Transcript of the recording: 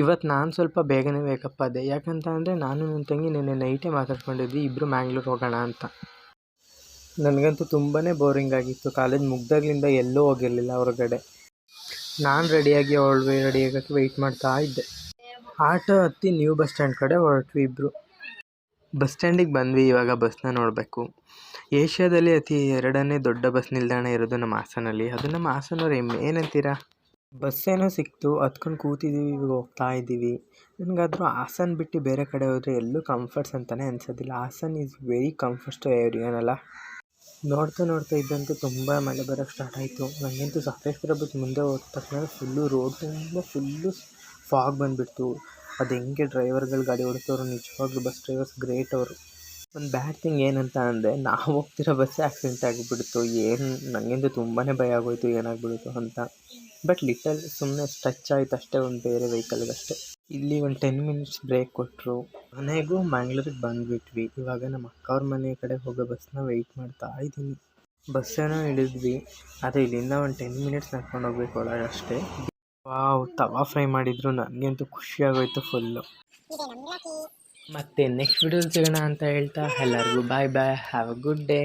ಇವತ್ತು ನಾನು ಸ್ವಲ್ಪ ಬೇಗನೆ ವೇಕಪ್ ಆದೆ. ಯಾಕಂತ ಅಂದರೆ ನಾನು ನನ್ನ ತಂಗಿ ನೆನ್ನೆ ನೈಟೇ ಮಾತಾಡ್ಕೊಂಡಿದ್ವಿ ಇಬ್ಬರು ಮ್ಯಾಂಗ್ಳೂರ್ ಹೋಗೋಣ ಅಂತ. ನನಗಂತೂ ತುಂಬಾ ಬೋರಿಂಗ್ ಆಗಿತ್ತು. ಕಾಲೇಜ್ ಮುಗ್ದಾಗ್ಲಿಂದ ಎಲ್ಲೂ ಹೋಗಿರಲಿಲ್ಲ ಹೊರಗಡೆ. ನಾನು ರೆಡಿಯಾಗಿ ಅವಳು ರೆಡಿಯಾಗೋಕ್ಕೆ ವೆಯ್ಟ್ ಮಾಡ್ತಾ ಇದ್ದೆ. ಆಟೋ ಹತ್ತಿ ನ್ಯೂ ಬಸ್ ಸ್ಟ್ಯಾಂಡ್ ಕಡೆ ಹೊರಟ್ವಿ ಇಬ್ಬರು. ಬಸ್ ಸ್ಟ್ಯಾಂಡಿಗೆ ಬಂದ್ವಿ. ಇವಾಗ ಬಸ್ನ ನೋಡಬೇಕು. ಏಷ್ಯಾದಲ್ಲಿ ಎರಡನೇ ದೊಡ್ಡ ಬಸ್ ನಿಲ್ದಾಣ ಇರೋದು ನಮ್ಮ ಹಾಸನಲ್ಲಿ. ಅದು ನಮ್ಮ ಹಾಸನವ್ರು ಏನಂತೀರಾ? ಬಸ್ ಏನೋ ಸಿಕ್ತು, ಹತ್ಕೊಂಡು ಕೂತಿದ್ದೀವಿ, ಇವಾಗ ಹೋಗ್ತಾ ಇದ್ದೀವಿ. ನನಗಾದರೂ ಹಾಸನ ಬಿಟ್ಟು ಬೇರೆ ಕಡೆ ಹೋದರೆ ಎಲ್ಲೂ ಕಂಫರ್ಟ್ಸ್ ಅಂತಲೇ ಅನ್ಸೋದಿಲ್ಲ. Hassan is very comforts to everyone. ನೋಡ್ತಾ ಇದ್ದಂತೆ ತುಂಬ ಮಳೆ ಬರೋಕ್ಕೆ ಸ್ಟಾರ್ಟ್ ಆಯಿತು. ನನಗಂತೂ ಸಕಲೇಶಪುರ ಬಸ್ ಮುಂದೆ ಹೋದ ತಕ್ಷಣ ರೋಡ್ ತುಂಬ ಫಾಗ್ ಬಂದುಬಿಡ್ತು. ಅದು ಹೆಂಗೆ ಡ್ರೈವರ್ಗಳು ಗಾಡಿ ಓಡಿಸೋರು ನಿಜವಾಗ್ಲೂ ಬಸ್ ಡ್ರೈವರ್ಸ್ ಗ್ರೇಟ್ ಅವರು. ಒಂದು ಬ್ಯಾಡ್ ಥಿಂಗ್ ಏನಂತ ಅಂದರೆ ನಾವು ಹೋಗ್ತಿರೋ ಬಸ್ಸೇ ಆಕ್ಸಿಡೆಂಟ್ ಆಗಿಬಿಡ್ತು. ನನಗಂತೂ ತುಂಬಾ ಭಯ ಆಗೋಯಿತು ಏನಾಗ್ಬಿಡುತ್ತೋ ಅಂತ. ಬಟ್ ಲಿಟಲ್ ಸುಮ್ಮನೆ ಟಚ್ ಆಯ್ತು ಅಷ್ಟೇ, ಒಂದು ಬೇರೆ ವೆಹಿಕಲ್ಗಷ್ಟೇ. ಇಲ್ಲಿ ಒಂದು 10 ಮಿನಿಟ್ಸ್ ಬ್ರೇಕ್ ಕೊಟ್ಟರು. ಮನೆಗೂ ಮ್ಯಾಂಗ್ಳೂರಿಗೆ ಬಂದುಬಿಟ್ವಿ. ಇವಾಗ ನಮ್ಮ ಅಕ್ಕವ್ರ ಮನೆ ಕಡೆ ಹೋಗೋ ಬಸ್ನ ವೆಯ್ಟ್ ಮಾಡ್ತಾ ಇದ್ದೀನಿ. ಬಸ್ಸೇನೋ ಇಳಿದ್ವಿ, ಆದರೆ ಇಲ್ಲಿಂದ ಒಂದು 10 ಮಿನಿಟ್ಸ್ ನಡ್ಕೊಂಡು ಹೋಗ್ಬೇಕು ಒಳಗೆ ಅಷ್ಟೇ. ವಾವ್, ತವಾ ಫ್ರೈ ಮಾಡಿದ್ರು. ನನಗಂತೂ ಖುಷಿಯಾಗೋಯ್ತು ಫುಲ್ಲು. ಮತ್ತೆ ನೆಕ್ಸ್ಟ್ ವಿಡಿಯೋಲಿ ಸಿಗೋಣ ಅಂತ ಹೇಳ್ತಾ ಎಲ್ಲರಿಗೂ ಬಾಯ್, ಹ್ಯಾವ್ ಅ ಗುಡ್ ಡೇ.